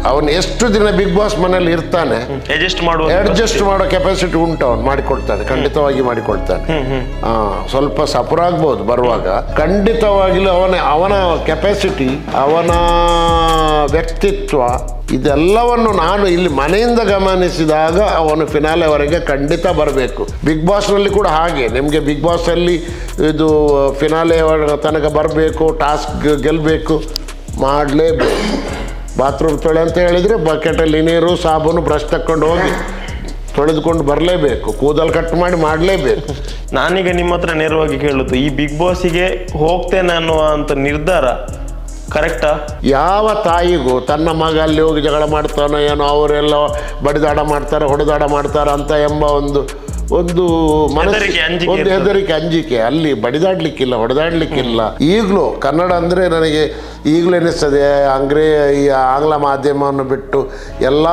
ಅವನು ಎಷ್ಟು ದಿನ ಬಿಗ್ ಬಾಸ್ ಮನೇಲಿ ಇರ್ತಾನೆ ಅಡ್ಜಸ್ಟ್ ಮಾಡೋ ಕೆಪಾಸಿಟಿ ಉಂಟು, ಅವನು ಮಾಡಿಕೊಡ್ತಾನೆ, ಖಂಡಿತವಾಗಿ ಮಾಡಿಕೊಡ್ತಾನೆ. ಸ್ವಲ್ಪ ಸಫರ್ ಆಗ್ಬೋದು ಬರುವಾಗ, ಖಂಡಿತವಾಗಿಲೂ ಅವನ ಕೆಪಾಸಿಟಿ, ಅವನ ವ್ಯಕ್ತಿತ್ವ, ಇದೆಲ್ಲವನ್ನು ನಾನು ಇಲ್ಲಿ ಮನೆಯಿಂದ ಗಮನಿಸಿದಾಗ ಅವನು ಫಿನಾಲೆವರೆಗೆ ಖಂಡಿತ ಬರಬೇಕು. ಬಿಗ್ ಬಾಸ್ನಲ್ಲಿ ಕೂಡ ಹಾಗೆ, ನಿಮಗೆ ಬಿಗ್ ಬಾಸಲ್ಲಿ ಇದು ಫಿನಾಲೆ ತನಕ ಬರಬೇಕು, ಟಾಸ್ಕ್ ಗೆಲ್ಲಬೇಕು, ಮಾಡಲೇಬೇಕು. ಬಾತ್ರೂಮ್ ತೊಳೆ ಅಂತ ಹೇಳಿದರೆ ಬಕೆಟಲ್ಲಿ ನೀರು, ಸಾಬೂನು, ಬ್ರಷ್ ತಕ್ಕೊಂಡು ಹೋಗಿ ತೊಳೆದುಕೊಂಡು ಬರಲೇಬೇಕು, ಕೂದಲು ಕಟ್ ಮಾಡಿ ಮಾಡಲೇಬೇಕು. ನಾನೀಗ ನಿಮ್ಮ ಹತ್ರ ನೇರವಾಗಿ ಕೇಳುದು, ಈ ಬಿಗ್ ಬಾಸಿಗೆ ಹೋಗ್ತೇನೆ ಅನ್ನುವಂಥ ನಿರ್ಧಾರ ಕರೆಕ್ಟಾ? ಯಾವ ತಾಯಿಗೂ ತನ್ನ ಮಗ ಅಲ್ಲಿ ಹೋಗಿ ಜಗಳ ಮಾಡ್ತಾನೋ ಏನೋ, ಅವರೆಲ್ಲ ಬಡಿದಾಡ ಮಾಡ್ತಾರೆ, ಹೊಡೆದಾಡ ಮಾಡ್ತಾರೆ ಅಂತ ಎಂಬ ಒಂದು ಮನಸ್ಸಿಗೆ ಒಂದು ಹೆದರಿಕೆ, ಅಂಜಿಕೆ. ಅಲ್ಲಿ ಬಡಿದಾಡ್ಲಿಕ್ಕಿಲ್ಲ, ಹೊಡೆದಾಡ್ಲಿಕ್ಕಿಲ್ಲ. ಈಗಲೂ ಕನ್ನಡ ಅಂದರೆ ನನಗೆ ಈಗಲೂ ಎನಿಸ್ತದೆ, ಆಂಗ್ಲ ಮಾಧ್ಯಮವನ್ನು ಬಿಟ್ಟು ಎಲ್ಲ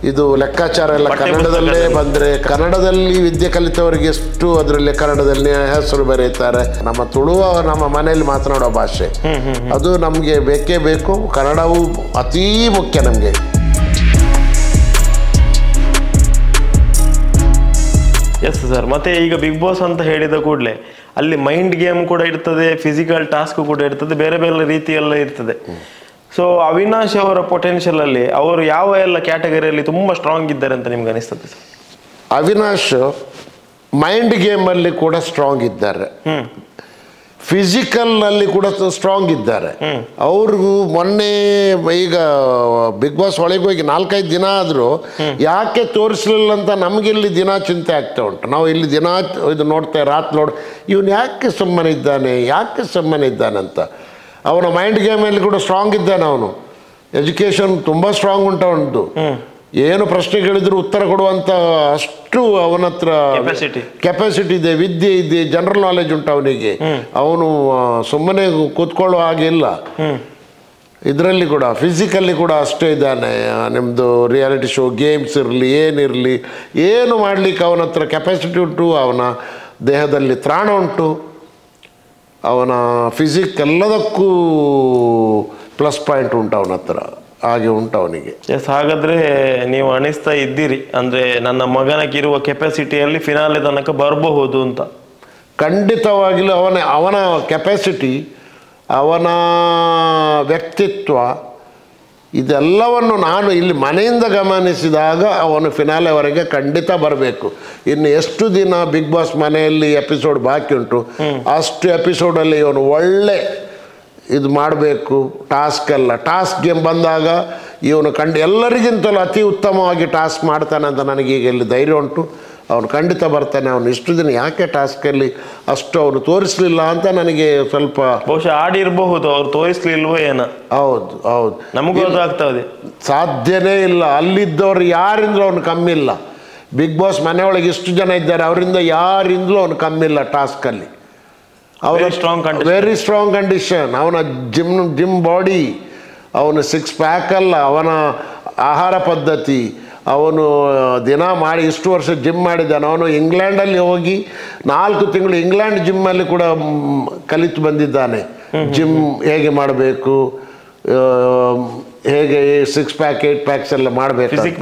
ಇದು ಲೆಕ್ಕಾಚಾರ ಎಲ್ಲ ಕನ್ನಡದಲ್ಲೇ ಬಂದರೆ, ಕನ್ನಡದಲ್ಲಿ ವಿದ್ಯೆ ಕಲಿತವರಿಗೆ ಎಷ್ಟು ಅದರಲ್ಲಿ ಕನ್ನಡದಲ್ಲಿ ಹೆಸರು ಬರೀತಾರೆ. ನಮ್ಮ ತುಳುವ ನಮ್ಮ ಮನೆಯಲ್ಲಿ ಮಾತನಾಡೋ ಭಾಷೆ, ಅದು ನಮಗೆ ಬೇಕೇ ಬೇಕು. ಕನ್ನಡವು ಅತೀ ಮುಖ್ಯ ನಮಗೆ. Yes sir. ಮತ್ತೆ ಈಗ ಬಿಗ್ ಬಾಸ್ ಅಂತ ಹೇಳಿದ ಕೂಡಲೇ ಅಲ್ಲಿ ಮೈಂಡ್ ಗೇಮ್ ಕೂಡ ಇರ್ತದೆ, ಫಿಸಿಕಲ್ ಟಾಸ್ಕ್ ಕೂಡ ಇರ್ತದೆ, ಬೇರೆ ಬೇರೆ ರೀತಿಯೆಲ್ಲ ಇರ್ತದೆ. ಸೊ ಅವಿನಾಶ್ ಅವರ ಪೊಟೆನ್ಷಿಯಲ್ ಅಲ್ಲಿ ಅವರು ಯಾವ ಎಲ್ಲ ಕ್ಯಾಟಗರಿಯಲ್ಲಿ ತುಂಬಾ ಸ್ಟ್ರಾಂಗ್ ಇದ್ದಾರೆ ಅಂತ ನಿಮ್ಗೆ ಅನಿಸ್ತದೆ ಸರ್? ಅವಿನಾಶ್ ಮೈಂಡ್ ಗೇಮಲ್ಲಿ ಕೂಡ ಸ್ಟ್ರಾಂಗ್ ಇದ್ದಾರೆ, ಫಿಸಿಕಲ್ನಲ್ಲಿ ಕೂಡ ಸ್ಟ್ರಾಂಗ್ ಇದ್ದಾರೆ. ಅವ್ರಿಗೂ ಮೊನ್ನೆ ಈಗ ಬಿಗ್ ಬಾಸ್ ಒಳಗೆ ಹೋಗಿ 4-5 ದಿನ ಆದರೂ ಯಾಕೆ ತೋರಿಸ್ಲಿಲ್ಲ ಅಂತ ನಮಗಿಲ್ಲಿ ದಿನ ಚಿಂತೆ ಆಗ್ತಾ ಉಂಟು. ನಾವು ಇಲ್ಲಿ ದಿನ ಇದು ನೋಡ್ತೇವೆ, ರಾತ್ರಿ ಇವನು ಯಾಕೆ ಸುಮ್ಮನೆ ಇದ್ದಾನೆ ಅಂತ. ಅವನ ಮೈಂಡ್ ಗೇಮಲ್ಲಿ ಕೂಡ ಸ್ಟ್ರಾಂಗ್ ಇದ್ದಾನೆ. ಅವನು ಎಜುಕೇಷನ್ ತುಂಬ ಸ್ಟ್ರಾಂಗ್ ಉಂಟು ಅವನದು. ಏನು ಪ್ರಶ್ನೆ ಕೇಳಿದ್ರು ಉತ್ತರ ಕೊಡುವಂಥ ಅಷ್ಟು ಅವನ ಹತ್ರ ಕೆಪಾಸಿಟಿ ಇದೆ, ವಿದ್ಯೆ ಇದೆ, ಜನರಲ್ ನಾಲೆಜ್ ಉಂಟು ಅವನಿಗೆ. ಅವನು ಸುಮ್ಮನೆ ಕೂತ್ಕೊಳ್ಳೋ ಹಾಗೆ ಇಲ್ಲ. ಇದರಲ್ಲಿ ಕೂಡ ಫಿಸಿಕಲ್ಲಿ ಕೂಡ ಅಷ್ಟೇ ಇದ್ದಾನೆ. ನಿಮ್ಮದು ರಿಯಾಲಿಟಿ ಶೋ, ಗೇಮ್ಸ್ ಇರಲಿ, ಏನಿರಲಿ, ಏನು ಮಾಡಲಿಕ್ಕೆ ಅವನ ಹತ್ರ ಕೆಪಾಸಿಟಿ ಉಂಟು. ಅವನ ದೇಹದಲ್ಲಿ ತ್ರಾಣ ಉಂಟು, ಅವನ ಫಿಸಿಕ್ ಎಲ್ಲದಕ್ಕೂ ಪ್ಲಸ್ ಪಾಯಿಂಟ್ ಉಂಟು ಅವನ ಹತ್ರ. ಹಾಗೆ ಉಂಟು ಅವನಿಗೆ. ಎಸ್, ಹಾಗಾದರೆ ನೀವು ಅನಿಸ್ತಾ ಇದ್ದೀರಿ ಅಂದರೆ ನನ್ನ ಮಗನಿಗಿರುವ ಕೆಪಾಸಿಟಿಯಲ್ಲಿ ಫಿನಾಲೆ ತನಕ ಬರಬಹುದು ಅಂತ? ಖಂಡಿತವಾಗಿಲೂ ಅವನ ಕೆಪಾಸಿಟಿ, ಅವನ ವ್ಯಕ್ತಿತ್ವ, ಇದೆಲ್ಲವನ್ನು ನಾನು ಇಲ್ಲಿ ಮನೆಯಿಂದ ಗಮನಿಸಿದಾಗ ಅವನು ಫಿನಾಲೆವರೆಗೆ ಖಂಡಿತ ಬರಬೇಕು. ಇನ್ನು ಎಷ್ಟು ದಿನ ಬಿಗ್ ಬಾಸ್ ಮನೆಯಲ್ಲಿ ಎಪಿಸೋಡ್ ಬಾಕಿ ಉಂಟು, ಅಷ್ಟು ಎಪಿಸೋಡಲ್ಲಿ ಇವನು ಒಳ್ಳೆ ಇದು ಮಾಡಬೇಕು. ಟಾಸ್ಕ್ ಗೇಮ್ ಬಂದಾಗ ಇವನು ಎಲ್ಲರಿಗಿಂತಲೂ ಅತಿ ಉತ್ತಮವಾಗಿ ಟಾಸ್ಕ್ ಮಾಡ್ತಾನೆ ಅಂತ ನನಗೀಗ ಇಲ್ಲಿ ಧೈರ್ಯ ಉಂಟು. ಅವನು ಖಂಡಿತ ಬರ್ತಾನೆ. ಅವನು ಇಷ್ಟು ದಿನ ಯಾಕೆ ಟಾಸ್ಕಲ್ಲಿ ಅಷ್ಟು ಅವನು ತೋರಿಸ್ಲಿಲ್ಲ ಅಂತ ನನಗೆ ಸ್ವಲ್ಪ ಬಹುಶಃ ಆಡಿರಬಹುದು, ಅವ್ರು ತೋರಿಸ್ಲಿಲ್ವೋ ಏನೋ. ಹೌದು ನಮಗೂ ಗೊತ್ತಾಗ್ತದೆ. ಸಾಧ್ಯನೇ ಇಲ್ಲ. ಅಲ್ಲಿದ್ದವ್ರು ಯಾರಿಂದಲೂ ಅವನು ಕಮ್ಮಿಲ್ಲ. ಬಿಗ್ ಬಾಸ್ ಮನೆಯೊಳಗೆ ಇಷ್ಟು ಜನ ಇದ್ದಾರೆ, ಅವರಿಂದ ಯಾರಿಂದಲೂ ಅವನು ಕಮ್ಮಿಲ್ಲ ಟಾಸ್ಕಲ್ಲಿ. Very strong condition. ಅವನ ಜಿಮ್ ಬಾಡಿ, ಅವನ 6 ಪ್ಯಾಕ್ ಅಲ್ಲ, ಅವನ ಆಹಾರ ಪದ್ಧತಿ, ಅವನು ದಿನ ಮಾಡಿ ಇಷ್ಟು ವರ್ಷ ಜಿಮ್ ಮಾಡಿದ್ದಾನೆ. ಅವನು ಇಂಗ್ಲೆಂಡಲ್ಲಿ ಹೋಗಿ 4 ತಿಂಗಳು ಇಂಗ್ಲೆಂಡ್ ಜಿಮ್ಮಲ್ಲಿ ಕೂಡ ಕಲಿತು ಬಂದಿದ್ದಾನೆ. ಜಿಮ್ ಹೇಗೆ ಮಾಡಬೇಕು, ಹೇಗೆ 6 ಪ್ಯಾಕ್ 8 ಪ್ಯಾಕ್ಸ್ ಎಲ್ಲ ಮಾಡಬೇಕು, ಫಿಸಿಕ್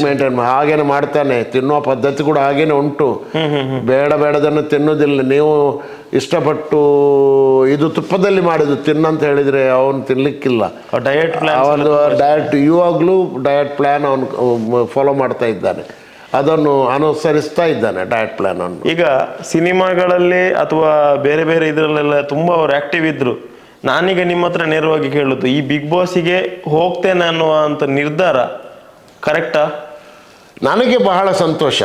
ಮೇಂಟೈನ್ ಹಾಗೇನೆ ಮಾಡ್ತಾನೆ. ತಿನ್ನುವ ಪದ್ಧತಿ ಕೂಡ ಹಾಗೇನೆ ಉಂಟು. ಬೇಡದನ್ನು ತಿನ್ನೋದಿಲ್ಲ. ನೀವು ಇಷ್ಟಪಟ್ಟು ಇದು ತುಪ್ಪದಲ್ಲಿ ಮಾಡಿದ್ದು ತಿನ್ನಂತ ಹೇಳಿದರೆ ಅವನು ತಿನ್ನಲಿಕ್ಕಿಲ್ಲ. ಡಯಟ್ ಇವಾಗಲೂ ಡಯಟ್ ಪ್ಲ್ಯಾನ್ ಅವನು ಫಾಲೋ ಮಾಡ್ತಾ ಇದ್ದಾನೆ, ಅದನ್ನು ಅನುಸರಿಸ್ತಾ ಇದ್ದಾನೆ ಡಯಟ್ ಪ್ಲ್ಯಾನ್ ಅನ್ನು. ಈಗ ಸಿನಿಮಾಗಳಲ್ಲಿ ಅಥವಾ ಬೇರೆ ಬೇರೆ ಇದರಲ್ಲೆಲ್ಲ ತುಂಬ ಅವರು ಆ್ಯಕ್ಟಿವ್ ಇದ್ದರು. ನಾನೀಗ ನಿಮ್ಮ ಹತ್ರ ನೇರವಾಗಿ ಕೇಳುದು, ಈ ಬಿಗ್ ಬಾಸಿಗೆ ಹೋಗ್ತೇನೆ ಅನ್ನುವಂಥ ನಿರ್ಧಾರ ಕರೆಕ್ಟಾ? ನನಗೆ ಬಹಳ ಸಂತೋಷ.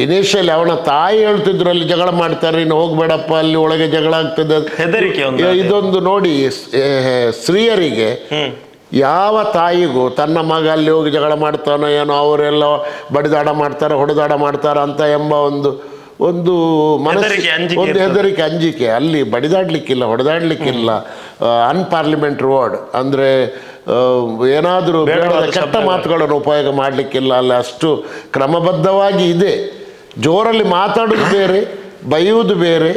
ಇನಿಷಿಯಲಿ ಅವನ ತಾಯಿ ಹೇಳ್ತಿದ್ರು ಅಲ್ಲಿ ಜಗಳ ಮಾಡ್ತಾರೆ, ಇನ್ನು ಹೋಗ್ಬೇಡಪ್ಪ, ಅಲ್ಲಿ ಒಳಗೆ ಜಗಳ ಆಗ್ತದೆ, ಹೆದರಿಕೆ. ಇದೊಂದು ನೋಡಿ, ಸ್ತ್ರೀಯರಿಗೆ ಯಾವ ತಾಯಿಗೂ ತನ್ನ ಮಗ ಅಲ್ಲಿ ಹೋಗಿ ಜಗಳ ಮಾಡ್ತಾನೋ ಏನೋ, ಅವರೆಲ್ಲ ಬಡಿದಾಡ ಮಾಡ್ತಾರೆ, ಹೊಡೆದಾಡ ಮಾಡ್ತಾರೆ ಅಂತ ಎಂಬ ಒಂದು ಮನಸ್ಸಿಗೆ ಒಂದು ಹೆದರಿಕೆ, ಅಂಜಿಕೆ. ಅಲ್ಲಿ ಬಡಿದಾಡ್ಲಿಕ್ಕಿಲ್ಲ, ಹೊಡೆದಾಡ್ಲಿಕ್ಕಿಲ್ಲ. ಅನ್ಪಾರ್ಲಿಮೆಂಟ್ರಿ ವರ್ಡ್ ಅಂದರೆ ಏನಾದರೂ ಕೆಟ್ಟ ಮಾತುಗಳನ್ನು ಉಪಯೋಗ ಮಾಡಲಿಕ್ಕಿಲ್ಲ. ಅಲ್ಲಿ ಅಷ್ಟು ಕ್ರಮಬದ್ಧವಾಗಿ ಇದೆ. ಜೋರಲ್ಲಿ ಮಾತಾಡೋದು ಬೇರೆ, ಬೈಯುವುದು ಬೇರೆ,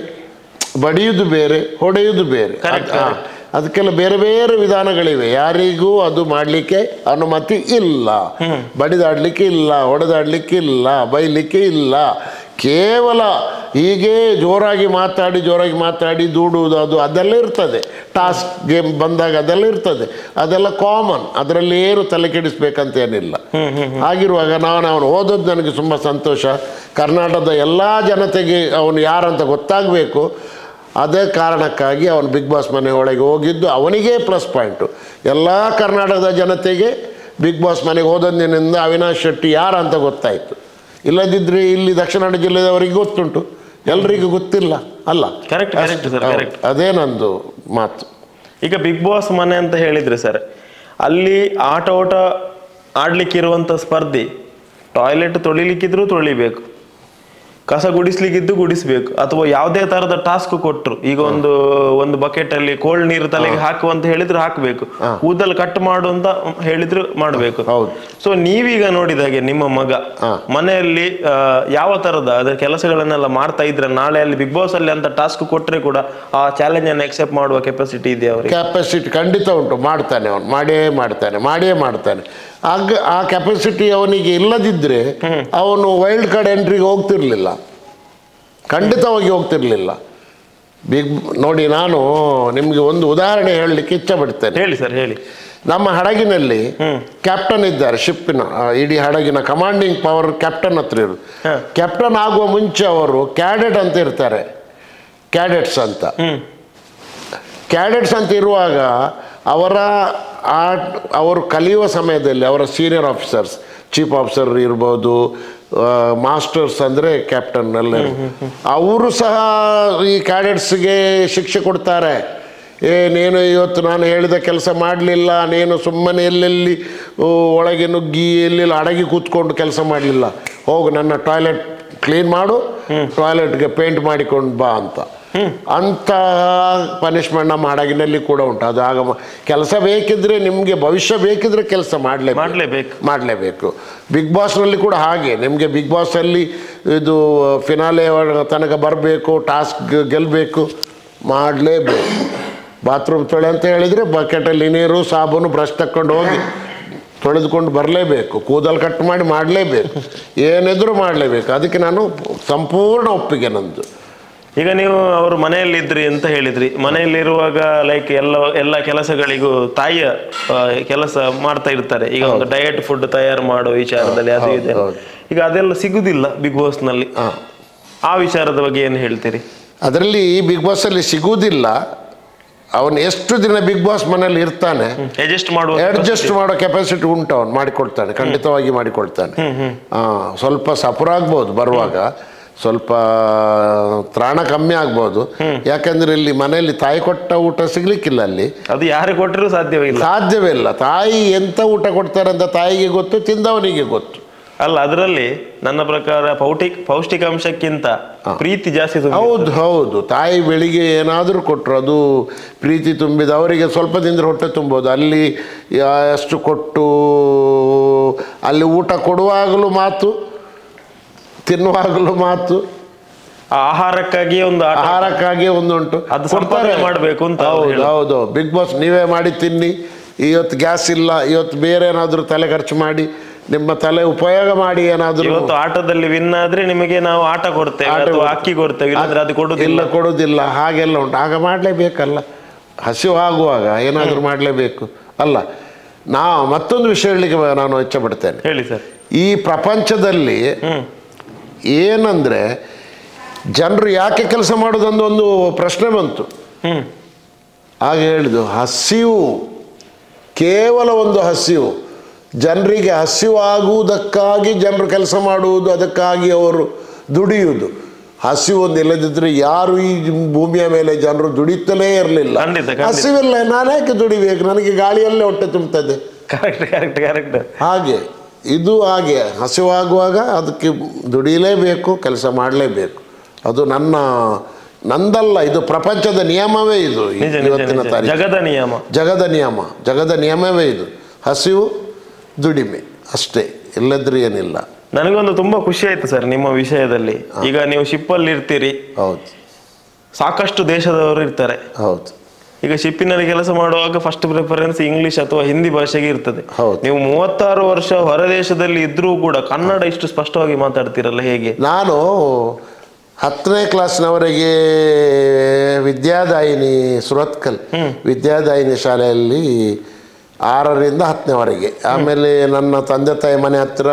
ಬಡಿಯುವುದು ಬೇರೆ, ಹೊಡೆಯುವುದು ಬೇರೆ. ಅದಕ್ಕೆಲ್ಲ ಬೇರೆ ಬೇರೆ ವಿಧಾನಗಳಿವೆ. ಯಾರಿಗೂ ಅದು ಮಾಡಲಿಕ್ಕೆ ಅನುಮತಿ ಇಲ್ಲ. ಬಡಿದಾಡಲಿಕ್ಕೆ ಇಲ್ಲ, ಹೊಡೆದಾಡಲಿಕ್ಕೆ ಇಲ್ಲ, ಬೈಲಿಕ್ಕೆ ಇಲ್ಲ. ಕೇವಲ ಹೀಗೆ ಜೋರಾಗಿ ಮಾತಾಡಿ ದೂಡುವುದು ಅದೆಲ್ಲ ಇರ್ತದೆ. ಟಾಸ್ಕ್ ಗೇಮ್ ಬಂದಾಗ ಅದೆಲ್ಲ ಇರ್ತದೆ, ಅದೆಲ್ಲ ಕಾಮನ್. ಅದರಲ್ಲಿ ಏನು ತಲೆ ಕೆಡಿಸ್ಬೇಕಂತ ಏನಿಲ್ಲ. ಹಾಗಿರುವಾಗ ಅವನು ಓದೋದು ನನಗೆ ತುಂಬ ಸಂತೋಷ. ಕರ್ನಾಟಕದ ಎಲ್ಲ ಜನತೆಗೆ ಅವನು ಯಾರಂತ ಗೊತ್ತಾಗಬೇಕು. ಅದೇ ಕಾರಣಕ್ಕಾಗಿ ಅವನು ಬಿಗ್ ಬಾಸ್ ಮನೆ ಒಳಗೆ ಹೋಗಿದ್ದು ಅವನಿಗೇ ಪ್ಲಸ್ ಪಾಯಿಂಟು. ಎಲ್ಲ ಕರ್ನಾಟಕದ ಜನತೆಗೆ ಬಿಗ್ ಬಾಸ್ ಮನೆಗೆ ಹೋದಂದಿನಿಂದ ಅವಿನಾಶ್ ಶೆಟ್ಟಿ ಯಾರಂತ ಗೊತ್ತಾಯಿತು. ಇಲ್ಲದಿದ್ದರೆ ಇಲ್ಲಿ ದಕ್ಷಿಣ ಕನ್ನಡ ಜಿಲ್ಲೆದವರಿಗೆ ಗೊತ್ತುಂಟು, ಎಲ್ರಿಗೂ ಗೊತ್ತಿಲ್ಲ ಅಲ್ಲ. Correct correct sir, correct. ಅದೇ ನಂದು ಮಾತು. ಈಗ ಬಿಗ್ ಬಾಸ್ ಮನೆ ಅಂತ ಹೇಳಿದ್ರೆ ಸರ್, ಅಲ್ಲಿ ಆಟ ಆಡ್ಲಿಕ್ಕಿರುವಂಥ ಸ್ಪರ್ಧಿ ಟಾಯ್ಲೆಟ್ ತೊಳಿಲಿಕ್ಕಿದ್ರೂ ತೊಳಿಬೇಕು, ಕಸ ಗುಡಿಸ್ಲಿಕ್ಕಿದ್ದು ಗುಡಿಸ್ಬೇಕು, ಅಥವಾ ಯಾವುದೇ ತರದ ಟಾಸ್ಕ್ ಕೊಟ್ಟರು, ಈಗ ಒಂದು ಬಕೆಟ್ ಅಲ್ಲಿ ಕೋಲ್ಡ್ ನೀರು ತಲೆಗೆ ಹಾಕು ಅಂತ ಹೇಳಿದ್ರು ಹಾಕಬೇಕು, ಕೂದಲು ಕಟ್ ಮಾಡು ಅಂತ ಹೇಳಿದ್ರು ಮಾಡಬೇಕು. ಸೊ ನೀವೀಗ ನೋಡಿದಾಗೆ ನಿಮ್ಮ ಮಗ ಮನೆಯಲ್ಲಿ ಯಾವ ತರದ ಅದರ ಕೆಲಸಗಳನ್ನೆಲ್ಲ ಮಾಡ್ತಾ ಇದ್ರೆ, ನಾಳೆ ಅಲ್ಲಿ ಬಿಗ್ ಬಾಸ್ ಅಲ್ಲಿ ಅಂತ ಟಾಸ್ಕ್ ಕೊಟ್ಟರೆ ಕೂಡ ಆ ಚಾಲೆಂಜ್ ಅನ್ನು ಎಕ್ಸೆಪ್ಟ್ ಮಾಡುವ ಕೆಪಾಸಿಟಿ ಇದೆ ಅವರಿಗೆ? ಕೆಪಾಸಿಟಿ ಖಂಡಿತ ಉಂಟು. ಮಾಡ್ತಾನೆ ಅವನು, ಮಾಡಿಯೇ ಮಾಡ್ತಾನೆ. ಆ ಕೆಪಾಸಿಟಿ ಅವನಿಗೆ ಇಲ್ಲದಿದ್ದರೆ ಅವನು ವೈಲ್ಡ್ ಕಾರ್ಡ್ ಎಂಟ್ರಿಗೆ ಹೋಗ್ತಿರ್ಲಿಲ್ಲ, ಖಂಡಿತವಾಗಿ ಹೋಗ್ತಿರ್ಲಿಲ್ಲ. ನೋಡಿ, ನಾನು ನಿಮಗೆ ಒಂದು ಉದಾಹರಣೆ ಹೇಳಲಿಕ್ಕೆ ಇಚ್ಛೆ ಪಡ್ತೇನೆ. ಹೇಳಿ ಸರ್, ಹೇಳಿ. ನಮ್ಮ ಹಡಗಿನಲ್ಲಿ ಕ್ಯಾಪ್ಟನ್ ಇದ್ದಾರೆ, ಶಿಪ್ಪಿನ ಇಡೀ ಹಡಗಿನ ಕಮಾಂಡಿಂಗ್ ಪವರ್ ಕ್ಯಾಪ್ಟನ್ ಹತ್ರ ಇರೋದು. ಕ್ಯಾಪ್ಟನ್ ಆಗುವ ಮುಂಚೆ ಅವರು ಕ್ಯಾಡೆಟ್ ಅಂತ ಇರ್ತಾರೆ, ಕ್ಯಾಡೆಟ್ಸ್ ಅಂತ ಇರುವಾಗ ಅವರು ಕಲಿಯುವ ಸಮಯದಲ್ಲಿ ಅವರ ಸೀನಿಯರ್ ಆಫೀಸರ್ಸ್, ಚೀಫ್ ಆಫೀಸರ್ ಇರ್ಬೋದು, ಮಾಸ್ಟರ್ಸ್ ಅಂದರೆ ಕ್ಯಾಪ್ಟನ್ ಎಲ್ಲ, ಅವರು ಸಹ ಈ ಕ್ಯಾಡೆಟ್ಸ್ಗೆ ಶಿಕ್ಷೆ ಕೊಡ್ತಾರೆ. ನೀನು ಇವತ್ತು ನಾನು ಹೇಳಿದ ಕೆಲಸ ಮಾಡಲಿಲ್ಲ, ನೀನು ಸುಮ್ಮನೆ ಎಲ್ಲೆಲ್ಲಿ ಒಳಗೆ ನುಗ್ಗಿ ಎಲ್ಲೆಲ್ಲಿ ಅಡಗಿ ಕೂತ್ಕೊಂಡು ಕೆಲಸ ಮಾಡಲಿಲ್ಲ, ಹೋಗು ನನ್ನ ಟಾಯ್ಲೆಟ್ ಕ್ಲೀನ್ ಮಾಡು, ಟಾಯ್ಲೆಟ್ಗೆ ಪೇಂಟ್ ಮಾಡಿಕೊಂಡು ಬಾ ಅಂತ ಪನಿಷ್ಮೆಂಟ್ ನಮ್ಮ ಹಡಗಿನಲ್ಲಿ ಕೂಡ ಉಂಟು. ಅದು ಆಗ ಕೆಲಸ ಬೇಕಿದ್ರೆ, ನಿಮಗೆ ಭವಿಷ್ಯ ಬೇಕಿದ್ರೆ ಕೆಲಸ ಮಾಡಲೇಬೇಕು. ಬಿಗ್ ಬಾಸ್ನಲ್ಲಿ ಕೂಡ ಹಾಗೆ. ನಿಮಗೆ ಬಿಗ್ ಬಾಸಲ್ಲಿ ಇದು ಫಿನಾಲೆ ತನಕ ಬರಬೇಕು, ಟಾಸ್ಕ್ ಗೆಲ್ಲಬೇಕು, ಮಾಡಲೇಬೇಕು. ಬಾತ್ರೂಮ್ ತೊಳೆ ಅಂತ ಹೇಳಿದರೆ ಬಕೆಟಲ್ಲಿ ನೀರು, ಸಾಬೂನು, ಬ್ರಷ್ ತಕ್ಕೊಂಡು ಹೋಗಿ ತೊಳೆದುಕೊಂಡು ಬರಲೇಬೇಕು, ಕೂದಲು ಕಟ್ ಮಾಡಲೇಬೇಕು, ಏನಿದ್ರು ಮಾಡಲೇಬೇಕು. ಅದಕ್ಕೆ ನಾನು ಸಂಪೂರ್ಣ ಒಪ್ಪಿಗೆ ನಂದು. ಈಗ ನೀವು ಅವರು ಮನೆಯಲ್ಲಿದ್ರಿ ಅಂತ ಹೇಳಿದ್ರಿ, ಮನೆಯಲ್ಲಿರುವಾಗ ಲೈಕ್ ಎಲ್ಲ ಕೆಲಸಗಳಿಗೂ ತಾಯಿಯ ಕೆಲಸ ಮಾಡ್ತಾ ಇರ್ತಾರೆ. ಈಗ ಒಂದು ಡಯಟ್ ಫುಡ್ ತಯಾರು ಮಾಡೋ ವಿಚಾರದಲ್ಲಿ ಅದು ಇದೆ. ಈಗ ಅದೆಲ್ಲ ಸಿಗುದಿಲ್ಲ ಬಿಗ್ ಬಾಸ್ ನಲ್ಲಿ, ಆ ವಿಚಾರದ ಬಗ್ಗೆ ಏನು ಹೇಳ್ತೀರಿ? ಅದರಲ್ಲಿ ಬಿಗ್ ಬಾಸ್ ಅಲ್ಲಿ ಸಿಗುವುದಿಲ್ಲ. ಅವನು ಎಷ್ಟು ದಿನ ಬಿಗ್ ಬಾಸ್ ಮನೇಲಿ ಇರ್ತಾನೆ, ಅಡ್ಜಸ್ಟ್ ಮಾಡೋ ಕೆಪಾಸಿಟಿ ಉಂಟು, ಅವನು ಮಾಡಿಕೊಡ್ತಾನೆ, ಖಂಡಿತವಾಗಿ ಮಾಡಿಕೊಡ್ತಾನೆ. ಸ್ವಲ್ಪ ಸಫರ್ ಆಗ್ಬೋದು, ಬರುವಾಗ ಸ್ವಲ್ಪ ತ್ರಾಣ ಕಮ್ಮಿ ಆಗ್ಬೋದು. ಯಾಕಂದ್ರೆ ಇಲ್ಲಿ ಮನೆಯಲ್ಲಿ ತಾಯಿ ಕೊಟ್ಟ ಊಟ ಸಿಗ್ಲಿಕ್ಕಿಲ್ಲ, ಅಲ್ಲಿ ಅದು ಯಾರು ಕೊಟ್ಟರು ಸಾಧ್ಯವೇ ಇಲ್ಲ. ತಾಯಿ ಎಂತ ಊಟ ಕೊಡ್ತಾರೆ ಅಂತ ತಾಯಿಗೆ ಗೊತ್ತು, ತಿಂದವನಿಗೆ ಗೊತ್ತು. ಅಲ್ಲ, ಅದರಲ್ಲಿ ನನ್ನ ಪ್ರಕಾರ ಪೌಷ್ಟಿಕಾಂಶಕ್ಕಿಂತ ಪ್ರೀತಿ ಜಾಸ್ತಿ. ಹೌದು. ತಾಯಿ ಬೆಳಿಗ್ಗೆ ಏನಾದರೂ ಕೊಟ್ಟರು ಅದು ಪ್ರೀತಿ ತುಂಬಿದ, ಅವರಿಗೆ ಸ್ವಲ್ಪ ತಿಂದರೆ ಹೊಟ್ಟೆ ತುಂಬೋದು. ಅಲ್ಲಿ ಅಷ್ಟು ಕೊಟ್ಟು ಅಲ್ಲಿ ಊಟ ಕೊಡುವಾಗಲೂ ಮಾತು, ತಿನ್ನುವಾಗಲೂ ಮಾತು, ಆಹಾರಕ್ಕಾಗಿ ಒಂದುಂಟು, ಅದು ಸಂಪಾದನೆ ಮಾಡಬೇಕು ಅಂತ. ಹೌದು. ಬಿಗ್ ಬಾಸ್ ನೀವೇ ಮಾಡಿ ತಿನ್ನಿ, ಇವತ್ತು ಗ್ಯಾಸ್ ಇಲ್ಲ, ಇವತ್ತು ಬೇರೆ ಏನಾದರೂ ತಲೆ ಖರ್ಚು ಮಾಡಿ, ನಿಮ್ಮ ತಲೆ ಉಪಯೋಗ ಮಾಡಿ, ಏನಾದರೂ ಇವತ್ತು ಆಟದಲ್ಲಿ ವಿನ್ ಆದ್ರೆ ನಿಮಗೆ ನಾವು ಆಟ ಕೊಡ್ತೇವೆ, ಅಕ್ಕಿ ಕೊಡ್ತೇವೆ, ಅದು ಕೊಡುದಿಲ್ಲ, ಹಾಗೆಲ್ಲ ಉಂಟು. ಆಗ ಮಾಡಲೇಬೇಕಲ್ಲ, ಹಸಿವು ಆಗುವಾಗ ಏನಾದರೂ ಮಾಡಲೇಬೇಕು ಅಲ್ಲ. ಮತ್ತೊಂದು ವಿಷಯ ಹೇಳಲಿಕ್ಕೆ ನಾನು ಇಚ್ಛೆ ಪಡ್ತೇನೆ. ಹೇಳಿ ಸರ್. ಈ ಪ್ರಪಂಚದಲ್ಲಿ ಏನಂದ್ರೆ ಜನರು ಯಾಕೆ ಕೆಲಸ ಮಾಡೋದೊಂದು ಒಂದು ಪ್ರಶ್ನೆ ಬಂತು. ಹಾಗೆ ಹೇಳಿದ್ದು, ಹಸಿವು, ಕೇವಲ ಒಂದು ಹಸಿವು. ಜನರಿಗೆ ಹಸಿವು ಆಗುವುದಕ್ಕಾಗಿ ಜನರು ಕೆಲಸ ಮಾಡುವುದು, ಅದಕ್ಕಾಗಿ ಅವರು ದುಡಿಯುವುದು. ಹಸಿವು ಒಂದು ಇಲ್ಲದಿದ್ದರೆ ಯಾರು ಈ ಭೂಮಿಯ ಮೇಲೆ ಜನರು ದುಡಿತಲೇ ಇರಲಿಲ್ಲ. ಹಸಿವಿಲ್ಲ, ನಾನ್ಯಾಕೆ ದುಡಿಬೇಕು, ನನಗೆ ಗಾಳಿಯಲ್ಲೇ ಹೊಟ್ಟೆ ತುಂಬುತ್ತದೆ. ಹಾಗೆ ಇದು ಹಾಗೆ ಹಸಿವಾಗುವಾಗ ಅದಕ್ಕೆ ದುಡಿಯಲೇಬೇಕು, ಕೆಲಸ ಮಾಡಲೇಬೇಕು. ಅದು ನಂದಲ್ಲ, ಇದು ಪ್ರಪಂಚದ ನಿಯಮವೇ ಇದು. ಇವತ್ತಿನ ತಾರೀಕು ಜಗದ ನಿಯಮವೇ ಇದು. ಹಸಿವು, ದುಡಿಮೆ ಅಷ್ಟೇ, ಇಲ್ಲದ್ರೆ ಏನಿಲ್ಲ. ನನಗೊಂದು ತುಂಬಾ ಖುಷಿ ಆಯ್ತು ಸರ್ ನಿಮ್ಮ ವಿಷಯದಲ್ಲಿ. ಈಗ ನೀವು ಶಿಪ್ಪಲ್ಲಿ ಇರ್ತೀರಿ, ಹೌದು, ಸಾಕಷ್ಟು ದೇಶದವರು ಇರ್ತಾರೆ, ಹೌದು, ಈಗ ಶಿಪ್ಪಿನಲ್ಲಿ ಕೆಲಸ ಮಾಡುವಾಗ ಫಸ್ಟ್ ಪ್ರಿಫರೆನ್ಸ್ ಇಂಗ್ಲಿಷ್ ಅಥವಾ ಹಿಂದಿ ಭಾಷೆಗೆ ಇರ್ತದೆ. ಹೌದು. ನೀವು 36 ವರ್ಷ ಹೊರದೇಶದಲ್ಲಿ ಇದ್ರೂ ಕೂಡ ಕನ್ನಡ ಇಷ್ಟು ಸ್ಪಷ್ಟವಾಗಿ ಮಾತಾಡ್ತೀರಲ್ಲ, ಹೇಗೆ? ನಾನು 10ನೇ ಕ್ಲಾಸ್ನವರೆಗೆ ವಿದ್ಯಾದಾಯಿನಿ ಸುರತ್ಕಲ್ ವಿದ್ಯಾದಾಯಿನಿ ಶಾಲೆಯಲ್ಲಿ 6ರಿಂದ 10ನೇವರೆಗೆ, ಆಮೇಲೆ ನನ್ನ ತಂದೆ ತಾಯಿ ಮನೆ ಹತ್ತಿರ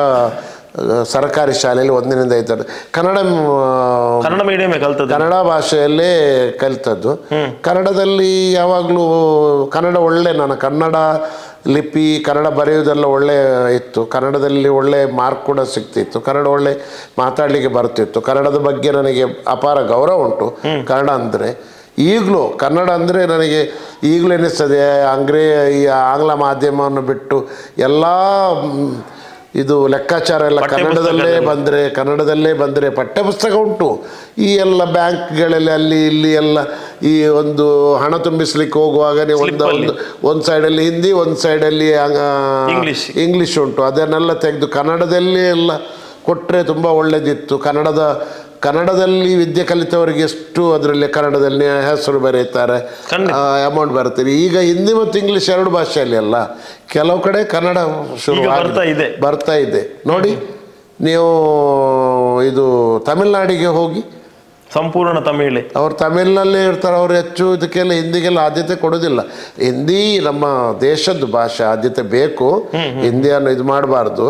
ಸರ್ಕಾರಿ ಶಾಲೆಯಲ್ಲಿ 1ರಿಂದ 5 ಕನ್ನಡ ಮೀಡಿಯಂ ಕಲ್ತದ್ದು, ಕನ್ನಡ ಭಾಷೆಯಲ್ಲೇ ಕಲಿತದ್ದು. ಕನ್ನಡದಲ್ಲಿ ಯಾವಾಗಲೂ ಕನ್ನಡ ಒಳ್ಳೆ, ನಾನು ಕನ್ನಡ ಲಿಪಿ ಕನ್ನಡ ಬರೆಯೋದೆಲ್ಲ ಒಳ್ಳೆ ಇತ್ತು. ಕನ್ನಡದಲ್ಲಿ ಒಳ್ಳೆ ಮಾರ್ಕ್ ಕೂಡ ಸಿಗ್ತಿತ್ತು. ಕನ್ನಡ ಒಳ್ಳೆ ಮಾತಾಡಲಿಕ್ಕೆ ಬರ್ತಿತ್ತು. ಕನ್ನಡದ ಬಗ್ಗೆ ನನಗೆ ಅಪಾರ ಗೌರವ ಉಂಟು. ಕನ್ನಡ ಅಂದರೆ ಈಗಲೂ ಕನ್ನಡ ಅಂದರೆ ನನಗೆ ಈಗಲೂ ಎನಿಸ್ತದೆ, ಈ ಆಂಗ್ಲ ಮಾಧ್ಯಮವನ್ನು ಬಿಟ್ಟು ಎಲ್ಲ ಇದು ಲೆಕ್ಕಾಚಾರ ಎಲ್ಲ ಕನ್ನಡದಲ್ಲೇ ಬಂದರೆ ಪಠ್ಯಪುಸ್ತಕ ಉಂಟು. ಈ ಎಲ್ಲ ಬ್ಯಾಂಕ್ಗಳಲ್ಲಿ ಅಲ್ಲಿ ಇಲ್ಲಿ ಎಲ್ಲ ಈ ಒಂದು ಹಣ ತುಂಬಿಸ್ಲಿಕ್ಕೆ ಹೋಗುವಾಗ ಒಂದು ಸೈಡಲ್ಲಿ ಹಿಂದಿ, ಒಂದು ಸೈಡಲ್ಲಿ ಇಂಗ್ಲೀಷ್ ಉಂಟು. ಅದನ್ನೆಲ್ಲ ತೆಗೆದು ಕನ್ನಡದಲ್ಲಿ ಎಲ್ಲ ಕೊಟ್ಟರೆ ತುಂಬ ಒಳ್ಳೆಯದಿತ್ತು. ಕನ್ನಡದಲ್ಲಿ ವಿದ್ಯೆ ಕಲಿತವರಿಗೆ ಎಷ್ಟು ಅದರಲ್ಲಿ ಕನ್ನಡದಲ್ಲಿ ಹೆಸರು ಬರೀತಾರೆ, ಅಮೌಂಟ್ ಬರ್ತಾರೆ. ಈಗ ಹಿಂದಿ ಮತ್ತು ಇಂಗ್ಲೀಷ್ 2 ಭಾಷೆಯಲ್ಲಿ ಅಲ್ಲ, ಕೆಲವು ಕಡೆ ಕನ್ನಡ ಶುರು ಬರ್ತಾ ಇದೆ ನೋಡಿ. ನೀವು ಇದು ತಮಿಳ್ನಾಡಿಗೆ ಹೋಗಿ, ಸಂಪೂರ್ಣ ತಮಿಳೇ, ಅವ್ರು ತಮಿಳ್ನಲ್ಲೇ ಇರ್ತಾರೆ. ಅವ್ರು ಹೆಚ್ಚು ಇದಕ್ಕೆಲ್ಲ ಹಿಂದಿಗೆಲ್ಲ ಆದ್ಯತೆ ಕೊಡೋದಿಲ್ಲ. ಹಿಂದಿ ನಮ್ಮ ದೇಶದ ಭಾಷೆ, ಆದ್ಯತೆ ಬೇಕು. ಹಿಂದಿಯನ್ನು ಇದು ಮಾಡಬಾರ್ದು.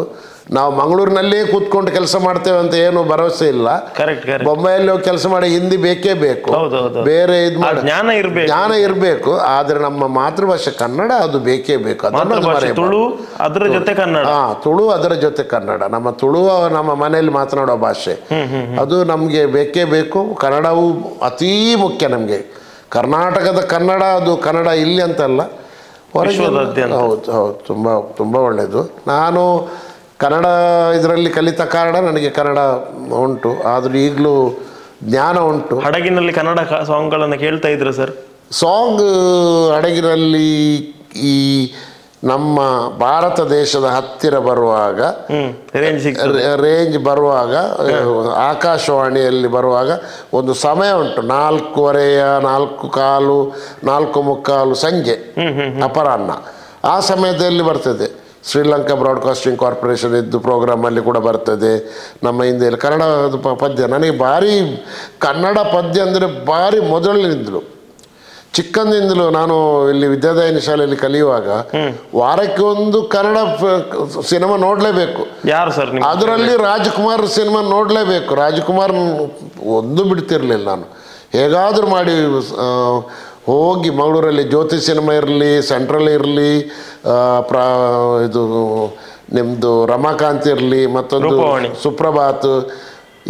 ನಾವು ಮಂಗಳೂರಿನಲ್ಲೇ ಕೂತ್ಕೊಂಡು ಕೆಲಸ ಮಾಡ್ತೇವೆ ಅಂತ ಏನು ಭರವಸೆ ಇಲ್ಲ. ಬೊಂಬೈಯಲ್ಲಿ ಹೋಗಿ ಕೆಲಸ ಮಾಡಿ ಹಿಂದಿ ಬೇಕೇ ಬೇಕು. ಬೇರೆ ಇದು ಮಾಡಿ ಜ್ಞಾನ ಇರಬೇಕು. ಆದ್ರೆ ನಮ್ಮ ಮಾತೃಭಾಷೆ ಕನ್ನಡ ಅದು ಬೇಕೇ ಬೇಕು. ತುಳು ಅದರ ಜೊತೆ ಕನ್ನಡ, ತುಳು ಅದರ ಜೊತೆ ಕನ್ನಡ. ನಮ್ಮ ತುಳು ನಮ್ಮ ಮನೆಯಲ್ಲಿ ಮಾತನಾಡೋ ಭಾಷೆ, ಅದು ನಮಗೆ ಬೇಕೇ ಬೇಕು. ಕನ್ನಡವು ಅತೀ ಮುಖ್ಯ ನಮಗೆ. ಕರ್ನಾಟಕದ ಕನ್ನಡ ಅದು ಕನ್ನಡ ಇಲ್ಲಿ ಅಂತಲ್ಲ, ಹೊರಗೆ. ಹೌದು ಹೌದು, ತುಂಬ ತುಂಬ ಒಳ್ಳೆಯದು. ನಾನು ಕನ್ನಡ ಇದರಲ್ಲಿ ಕಲಿತ ಕಾರಣ ನನಗೆ ಕನ್ನಡ ಉಂಟು. ಆದರೂ ಈಗಲೂ ಜ್ಞಾನ ಉಂಟು. ಹಡಗಿನಲ್ಲಿ ಕನ್ನಡ ಸಾಂಗ್ಗಳನ್ನು ಕೇಳ್ತಾ ಇದ್ರು ಸರ್? ಸಾಂಗ್ ಹಡಗಿನಲ್ಲಿ ಈ ನಮ್ಮ ಭಾರತ ದೇಶದ ಹತ್ತಿರ ಬರುವಾಗ, ರೇಂಜ್ ಬರುವಾಗ, ಆಕಾಶವಾಣಿಯಲ್ಲಿ ಬರುವಾಗ ಒಂದು ಸಮಯ ಉಂಟು. 4:15, 4:15, 4:45 ಸಂಜೆ ಅಪರಾಹ್ನ. ಆ ಸಮಯದಲ್ಲಿ ಬರ್ತದೆ. ಶ್ರೀಲಂಕಾ ಬ್ರಾಡ್ಕಾಸ್ಟಿಂಗ್ ಕಾರ್ಪೊರೇಷನ್ ಇದ್ದು ಪ್ರೋಗ್ರಾಮಲ್ಲಿ ಕೂಡ ಬರ್ತದೆ. ನಮ್ಮ ಹಿಂದಿಯಲ್ಲಿ ಕನ್ನಡ ಪದ್ಯ ನನಗೆ ಭಾರಿ, ಕನ್ನಡ ಪದ್ಯ ಅಂದರೆ ಭಾರಿ ಮೊದಲಿನಿಂದಲೂ, ಚಿಕ್ಕಂದಿಂದಲೂ. ನಾನು ಇಲ್ಲಿ ವಿದ್ಯಾದಾಯಿನಿ ಶಾಲೆಯಲ್ಲಿ ಕಲಿಯುವಾಗ ವಾರಕ್ಕೆ ಒಂದು ಕನ್ನಡ ಸಿನಿಮಾ ನೋಡಲೇಬೇಕು. ಯಾರು ಸರ್? ಅದರಲ್ಲಿ ರಾಜ್ಕುಮಾರ್ ಸಿನಿಮಾ ನೋಡಲೇಬೇಕು. ರಾಜ್ಕುಮಾರ್ ಒಂದು ಬಿಡ್ತಿರ್ಲಿಲ್ಲ ನಾನು. ಹೇಗಾದರೂ ಮಾಡಿ ಹೋಗಿ ಮಂಗಳೂರಲ್ಲಿ ಜ್ಯೋತಿ ಸಿನಿಮಾ ಇರಲಿ, ಸೆಂಟ್ರಲ್ ಇರಲಿ, ಇದು ನಿಮ್ಮದು ರಮಾಕಾಂತ್ ಇರಲಿ, ಮತ್ತೊಂದು ಸುಪ್ರಭಾತ್,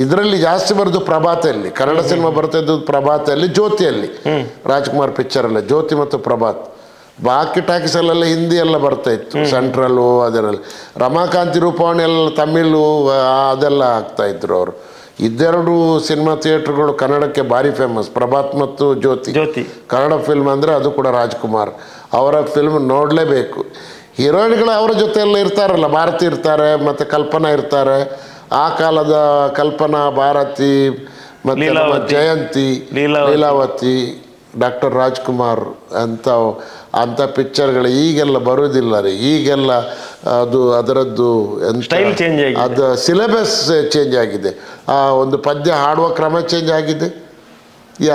ಇದರಲ್ಲಿ ಜಾಸ್ತಿ ಬರೋದು ಪ್ರಭಾತಲ್ಲಿ. ಕನ್ನಡ ಸಿನಿಮಾ ಬರ್ತಾಯಿದ್ದು ಪ್ರಭಾತಲ್ಲಿ, ಜ್ಯೋತಿಯಲ್ಲಿ, ರಾಜ್ಕುಮಾರ್ ಪಿಕ್ಚರಲ್ಲಿ ಜ್ಯೋತಿ ಮತ್ತು ಪ್ರಭಾತ್. ಬಾಕಿ ಟಾಕೀಸಲ್ಲೆಲ್ಲ ಹಿಂದಿ ಎಲ್ಲ ಬರ್ತಾಯಿತ್ತು, ಸೆಂಟ್ರಲ್ಲು ಅದರಲ್ಲಿ. ರಮಾಕಾಂತಿ, ರೂಪವಾಣಿ ಎಲ್ಲ ತಮಿಳು ಅದೆಲ್ಲ ಆಗ್ತಾಯಿದ್ರು ಅವರು. ಇದೆರಡು ಸಿನಿಮಾ ಥಿಯೇಟ್ರ್ಗಳು ಕನ್ನಡಕ್ಕೆ ಭಾರಿ ಫೇಮಸ್, ಪ್ರಭಾತ್ ಮತ್ತು ಜ್ಯೋತಿ. ಕನ್ನಡ ಫಿಲ್ಮ್ ಅಂದರೆ ಅದು ಕೂಡ ರಾಜ್ಕುಮಾರ್ ಅವರ ಫಿಲ್ಮ್ ನೋಡಲೇಬೇಕು. ಹೀರೋಯಿನ್ಗಳು ಅವರ ಜೊತೆ ಎಲ್ಲ ಇರ್ತಾರಲ್ಲ, ಭಾರತಿ ಇರ್ತಾರೆ, ಮತ್ತು ಕಲ್ಪನಾ ಇರ್ತಾರೆ. ಆ ಕಾಲದ ಕಲ್ಪನಾ, ಭಾರತಿ, ಮತ್ತು ಜಯಂತಿ, ಲೀಲಾವತಿ, ಡಾಕ್ಟರ್ ರಾಜ್ಕುಮಾರ್ ಅಂಥ ಪಿಕ್ಚರ್ಗಳು ಈಗೆಲ್ಲ ಬರೋದಿಲ್ಲ ರೀ. ಈಗೆಲ್ಲ ಅದು ಅದರದ್ದು ಅದು ಸಿಲೆಬಸ್ ಚೇಂಜ್ ಆಗಿದೆ. ಒಂದು ಪದ್ಯ ಹಾಡುವ ಕ್ರಮ ಚೇಂಜ್ ಆಗಿದೆ.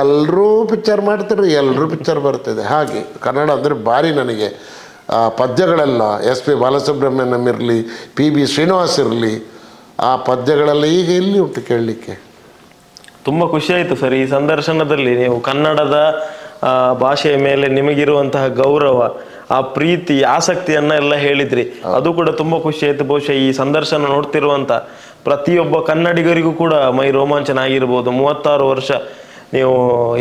ಎಲ್ಲರೂ ಪಿಕ್ಚರ್ ಮಾಡ್ತಾರೆ, ಎಲ್ಲರೂ ಪಿಕ್ಚರ್ ಬರ್ತಿದೆ. ಹಾಗೆ ಕನ್ನಡ ಅಂದರೆ ಭಾರಿ ನನಗೆ ಪದ್ಯಗಳೆಲ್ಲ, SP ಬಾಲಸುಬ್ರಹ್ಮಣ್ಯಂ ಇರಲಿ, PB ಶ್ರೀನಿವಾಸ್ ಇರಲಿ, ಆ ಪದ್ಯಗಳೆಲ್ಲ ಈಗ ಎಲ್ಲಿ ಉಂಟು ಕೇಳಲಿಕ್ಕೆ. ತುಂಬ ಖುಷಿಯಾಯಿತು ಸರ್ ಈ ಸಂದರ್ಶನದಲ್ಲಿ. ನೀವು ಕನ್ನಡದ ಭಾಷೆಯ ಮೇಲೆ ನಿಮಗಿರುವಂತಹ ಗೌರವ, ಆ ಪ್ರೀತಿ, ಆಸಕ್ತಿಯನ್ನ ಎಲ್ಲ ಹೇಳಿದ್ರಿ. ಅದು ಕೂಡ ತುಂಬ ಖುಷಿಯಾಯಿತು. ಬಹುಶಃ ಈ ಸಂದರ್ಶನ ನೋಡ್ತಿರುವಂಥ ಪ್ರತಿಯೊಬ್ಬ ಕನ್ನಡಿಗರಿಗೂ ಕೂಡ ಮೈ ರೋಮಾಂಚನ ಆಗಿರ್ಬೋದು. 36 ವರ್ಷ ನೀವು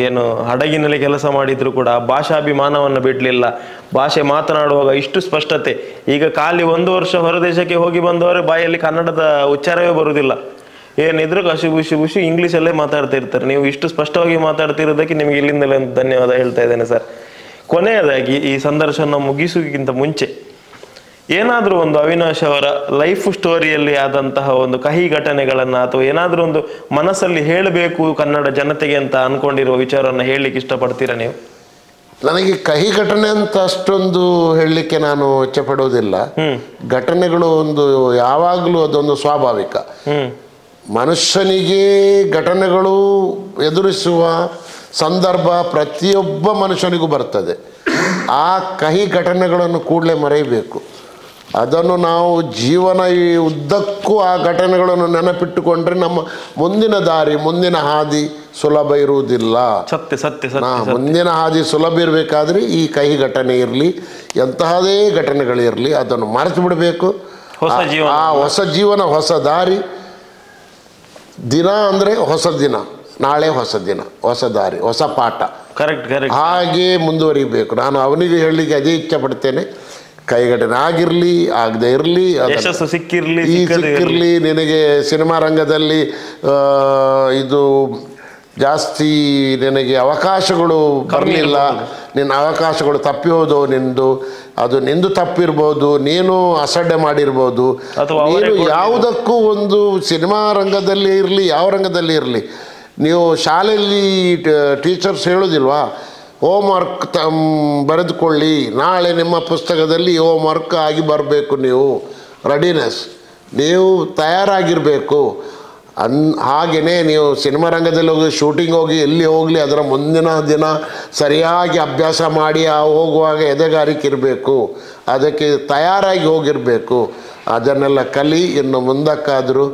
ಏನು ಹಡಗಿನಲ್ಲಿ ಕೆಲಸ ಮಾಡಿದ್ರು ಕೂಡ ಭಾಷಾಭಿಮಾನವನ್ನು ಬಿಡಲಿಲ್ಲ. ಭಾಷೆ ಮಾತನಾಡುವಾಗ ಇಷ್ಟು ಸ್ಪಷ್ಟತೆ. ಈಗ ಖಾಲಿ 1 ವರ್ಷ ಹೊರದೇಶಕ್ಕೆ ಹೋಗಿ ಬಂದವರೇ ಬಾಯಲ್ಲಿ ಕನ್ನಡದ ಉಚ್ಚಾರವೇ ಬರುವುದಿಲ್ಲ. ಏನಿದ್ರು ಖುಷಿ ಇಂಗ್ಲೀಷಲ್ಲೇ ಮಾತಾಡ್ತಾ ಇರ್ತಾರೆ. ನೀವು ಇಷ್ಟು ಸ್ಪಷ್ಟವಾಗಿ ಮಾತಾಡ್ತಿರೋದಕ್ಕೆ ನಿಮಗೆ ಇಲ್ಲಿಂದಲೇ ಧನ್ಯವಾದ ಹೇಳ್ತಾ ಇದ್ದೇನೆ ಸರ್. ಕೊನೆಯದಾಗಿ ಈ ಸಂದರ್ಶನ ಮುಗಿಸುವುದಕ್ಕಿಂತ ಮುಂಚೆ ಏನಾದರೂ ಒಂದು ಅವಿನಾಶ್ ಅವರ ಲೈಫ್ ಸ್ಟೋರಿಯಲ್ಲಿ ಆದಂತಹ ಒಂದು ಕಹಿ ಘಟನೆಗಳನ್ನು ಅಥವಾ ಏನಾದರೂ ಒಂದು ಮನಸ್ಸಲ್ಲಿ ಹೇಳಬೇಕು ಕನ್ನಡ ಜನತೆಗೆ ಅಂತ ಅನ್ಕೊಂಡಿರುವ ವಿಚಾರವನ್ನು ಹೇಳಲಿಕ್ಕೆ ಇಷ್ಟಪಡ್ತೀರಾ ನೀವು? ನನಗೆ ಕಹಿ ಘಟನೆ ಅಂತ ಅಷ್ಟೊಂದು ಹೇಳಲಿಕ್ಕೆ ನಾನು ಇಚ್ಛೆಪಡುವುದಿಲ್ಲ. ಘಟನೆಗಳು ಒಂದು ಯಾವಾಗಲೂ ಅದೊಂದು ಸ್ವಾಭಾವಿಕ. ಮನುಷ್ಯನಿಗೆ ಘಟನೆಗಳು ಎದುರಿಸುವ ಸಂದರ್ಭ ಪ್ರತಿಯೊಬ್ಬ ಮನುಷ್ಯನಿಗೂ ಬರ್ತದೆ. ಆ ಕಹಿ ಘಟನೆಗಳನ್ನು ಕೂಡಲೇ ಮರೆಯಬೇಕು. ಅದನ್ನು ನಾವು ಜೀವನ ಈ ಉದ್ದಕ್ಕೂ ಆ ಘಟನೆಗಳನ್ನು ನೆನಪಿಟ್ಟುಕೊಂಡ್ರೆ ನಮ್ಮ ಮುಂದಿನ ದಾರಿ, ಮುಂದಿನ ಹಾದಿ ಸುಲಭ ಇರುವುದಿಲ್ಲ. ಸತ್ಯ ಸತ್ಯ ಸತ್ಯ. ಮುಂದಿನ ಹಾದಿ ಸುಲಭ ಇರಬೇಕಾದ್ರೆ ಈ ಕಹಿ ಘಟನೆ ಇರಲಿ, ಎಂತಹದೇ ಘಟನೆಗಳಿರಲಿ, ಅದನ್ನು ಮರೆತು ಬಿಡಬೇಕು. ಆ ಹೊಸ ಜೀವನ, ಹೊಸ ದಾರಿ. ದಿನ ಅಂದರೆ ಹೊಸ ದಿನ, ನಾಳೆ ಹೊಸ ದಿನ, ಹೊಸ ದಾರಿ, ಹೊಸ ಪಾಠ. Correct correct. ಹಾಗೆ ಮುಂದುವರಿಬೇಕು. ನಾನು ಅವನಿಗೆ ಹೇಳಲಿಕ್ಕೆ ಅದೇ ಇಚ್ಛೆ ಪಡ್ತೇನೆ. ಕೈಘಟನೆ ಆಗಿರಲಿ, ಆಗದೆ ಇರಲಿ, ಸಿಕ್ಕಿರಲಿ, ನಿನಗೆ ಸಿನಿಮಾ ರಂಗದಲ್ಲಿ ಇದು ಜಾಸ್ತಿ ನಿನಗೆ ಅವಕಾಶಗಳು ಬರಲಿಲ್ಲ, ನಿನ್ನ ಅವಕಾಶಗಳು ತಪ್ಪಿ ಹೋದೋ ನಿಂದು, ಅದು ನಿಂದು ತಪ್ಪಿರ್ಬೋದು, ನೀನು ಅಸಡ್ಡೆ ಮಾಡಿರ್ಬೋದು. ನೀನು ಯಾವುದಕ್ಕೂ ಒಂದು ಸಿನಿಮಾ ರಂಗದಲ್ಲಿ ಇರಲಿ, ಯಾವ ರಂಗದಲ್ಲಿ ಇರಲಿ, ನೀವು ಶಾಲೆಯಲ್ಲಿ ಟೀಚರ್ಸ್ ಹೇಳೋದಿಲ್ವಾ, ಹೋಮ್ ವರ್ಕ್ ಬರೆದುಕೊಳ್ಳಿ, ನಾಳೆ ನಿಮ್ಮ ಪುಸ್ತಕದಲ್ಲಿ ಹೋಮ್ ವರ್ಕ್ ಆಗಿ ಬರಬೇಕು, ನೀವು ರೆಡಿನೆಸ್, ನೀವು ತಯಾರಾಗಿರಬೇಕು. ಹಾಗೆಯೇ ನೀವು ಸಿನಿಮಾ ರಂಗದಲ್ಲಿ ಹೋಗಿ, ಶೂಟಿಂಗ್ ಹೋಗಿ, ಎಲ್ಲಿ ಹೋಗಲಿ, ಅದರ ಮುಂದಿನ ದಿನ ಸರಿಯಾಗಿ ಅಭ್ಯಾಸ ಮಾಡಿ ಹೋಗುವಾಗ ಎದೆಗಾರಿಕೆ ಇರಬೇಕು, ಅದಕ್ಕೆ ತಯಾರಾಗಿ ಹೋಗಿರಬೇಕು. ಅದನ್ನೆಲ್ಲ ಕಲಿ. ಇನ್ನು ಮುಂದಕ್ಕಾದರೂ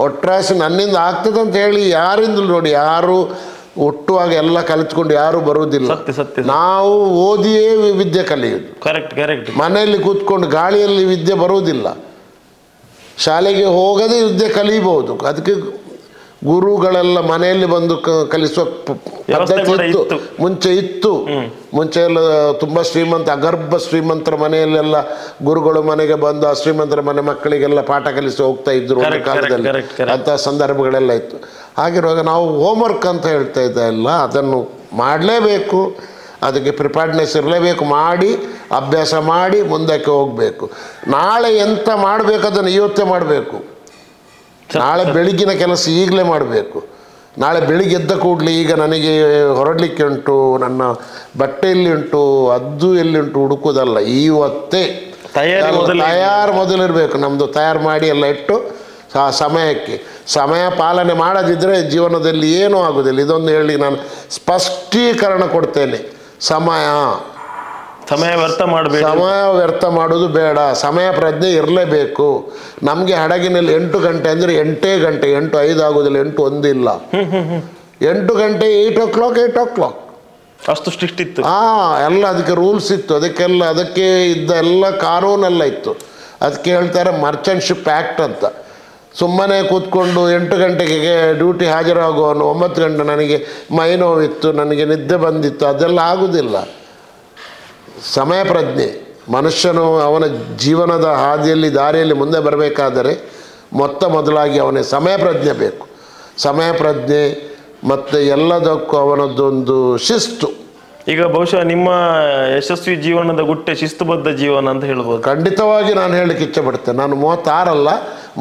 ಒಟ್ರಾಸಿ ನನ್ನಿಂದ ಆಗ್ತದೆ ಅಂತ ಹೇಳಿ ಯಾರಿಂದಲೂ ನೋಡಿ, ಯಾರು ಹುಟ್ಟುವಾಗ ಎಲ್ಲ ಕಲಿತ್ಕೊಂಡು ಯಾರು ಬರುವುದಿಲ್ಲ. ನಾವು ಓದಿಯೇ ವಿದ್ಯೆ ಕಲಿಯುವುದು. Correct correct. ಮನೆಯಲ್ಲಿ ಕೂತ್ಕೊಂಡು ಗಾಳಿಯಲ್ಲಿ ವಿದ್ಯೆ ಬರುವುದಿಲ್ಲ. ಶಾಲೆಗೆ ಹೋಗದೆ ವಿದ್ಯೆ ಕಲಿಬಹುದು. ಅದಕ್ಕೆ ಗುರುಗಳೆಲ್ಲ ಮನೆಯಲ್ಲಿ ಬಂದು ಕಲಿಸುವ ಪದ್ಧತಿ ಇತ್ತು, ಮುಂಚೆ ಇತ್ತು. ಮುಂಚೆ ಎಲ್ಲ ತುಂಬ ಶ್ರೀಮಂತ, ಅಗರ್ಭ ಶ್ರೀಮಂತರ ಮನೆಯಲ್ಲೆಲ್ಲ ಗುರುಗಳು ಮನೆಗೆ ಬಂದು ಆ ಶ್ರೀಮಂತರ ಮನೆ ಮಕ್ಕಳಿಗೆಲ್ಲ ಪಾಠ ಕಲಿಸಿ ಹೋಗ್ತಾ ಇದ್ರು ಕಾಲದಲ್ಲಿ. ಅಂಥ ಸಂದರ್ಭಗಳೆಲ್ಲ ಇತ್ತು. ಹಾಗಿರುವಾಗ ನಾವು ಹೋಮ್ವರ್ಕ್ ಅಂತ ಹೇಳ್ತಾ ಇದ್ದಲ್ಲ, ಅದನ್ನು ಮಾಡಲೇಬೇಕು. ಅದಕ್ಕೆ ಪ್ರಿಪೇರ್ಡ್ನೆಸ್ ಇರಲೇಬೇಕು. ಮಾಡಿ ಅಭ್ಯಾಸ ಮಾಡಿ ಮುಂದಕ್ಕೆ ಹೋಗಬೇಕು. ನಾಳೆ ಎಂತ ಮಾಡಬೇಕು ಅದನ್ನು ಇವತ್ತೇ ಮಾಡಬೇಕು. ನಾಳೆ ಬೆಳಗಿನ ಕೆಲಸ ಈಗಲೇ ಮಾಡಬೇಕು. ನಾಳೆ ಬೆಳಿಗ್ಗೆ ಎದ್ದ ಕೂಡಲೇ ಈಗ ನನಗೆ ಹೊರಡಲಿಕ್ಕೆ ಉಂಟು, ನನ್ನ ಬಟ್ಟೆ ಎಲ್ಲಿ ಉಂಟು, ಅದು ಎಲ್ಲಿ ಉಂಟು ಹುಡುಕೋದಲ್ಲ, ಇವತ್ತೇ ತಯಾರು ಮೊದಲಿರಬೇಕು. ನಮ್ಮದು ತಯಾರು ಮಾಡಿ ಎಲ್ಲ ಇಟ್ಟು ಆ ಸಮಯ ಪಾಲನೆ ಮಾಡದಿದ್ದರೆ ಜೀವನದಲ್ಲಿ ಏನೂ ಆಗೋದಿಲ್ಲ. ಇದೊಂದು ಹೇಳಿ ನಾನು ಸ್ಪಷ್ಟೀಕರಣ ಕೊಡ್ತೇನೆ. ಸಮಯ ವ್ಯರ್ಥ ಮಾಡೋದು ಬೇಡ. ಸಮಯ ಪ್ರಜ್ಞೆ ಇರಲೇಬೇಕು. ನಮಗೆ ಹಡಗಿನಲ್ಲಿ 8 ಗಂಟೆ ಅಂದರೆ 8 ಗಂಟೆ, 8:05 ಆಗೋದಿಲ್ಲ, 8:01 ಇಲ್ಲ, 8 ಗಂಟೆ, 8 o'clock. ಅಷ್ಟು ಸ್ಟ್ರಿಕ್ಟ್ ಇತ್ತು. ಎಲ್ಲ ಅದಕ್ಕೆ ರೂಲ್ಸ್ ಇತ್ತು. ಅದಕ್ಕೆ ಇದ್ದ ಎಲ್ಲ ಕಾನೂನೆಲ್ಲ ಇತ್ತು. ಅದಕ್ಕೆ ಹೇಳ್ತಾರೆ ಮರ್ಚೆಂಟ್ಶಿಪ್ ಆ್ಯಕ್ಟ್ ಅಂತ. ಸುಮ್ಮನೆ ಕೂತ್ಕೊಂಡು 8 ಗಂಟೆಗೆ ಡ್ಯೂಟಿ ಹಾಜರಾಗುವನು, 9 ಗಂಟೆ ನನಗೆ ಮೈ ನೋವಿತ್ತು, ನನಗೆ ನಿದ್ದೆ ಬಂದಿತ್ತು, ಅದೆಲ್ಲ ಆಗುವುದಿಲ್ಲ. ಸಮಯ ಪ್ರಜ್ಞೆ. ಮನುಷ್ಯನು ಅವನ ಜೀವನದ ಹಾದಿಯಲ್ಲಿ, ದಾರಿಯಲ್ಲಿ ಮುಂದೆ ಬರಬೇಕಾದರೆ ಮೊದಲಾಗಿ ಅವನಿಗೆ ಸಮಯ ಪ್ರಜ್ಞೆ ಬೇಕು. ಸಮಯ ಪ್ರಜ್ಞೆ ಮತ್ತು ಎಲ್ಲದಕ್ಕೂ ಅವನದ್ದೊಂದು ಶಿಸ್ತು. ಈಗ ಬಹುಶಃ ನಿಮ್ಮ ಯಶಸ್ವಿ ಜೀವನದ ಗುಟ್ಟೆ ಶಿಸ್ತುಬದ್ಧ ಜೀವನ ಅಂತ ಹೇಳ್ಬೋದು. ಖಂಡಿತವಾಗಿ ನಾನು ಹೇಳಲಿಕ್ಕೆ ಇಚ್ಛೆ ಪಡ್ತೇನೆ. ನಾನು 36 ಅಲ್ಲ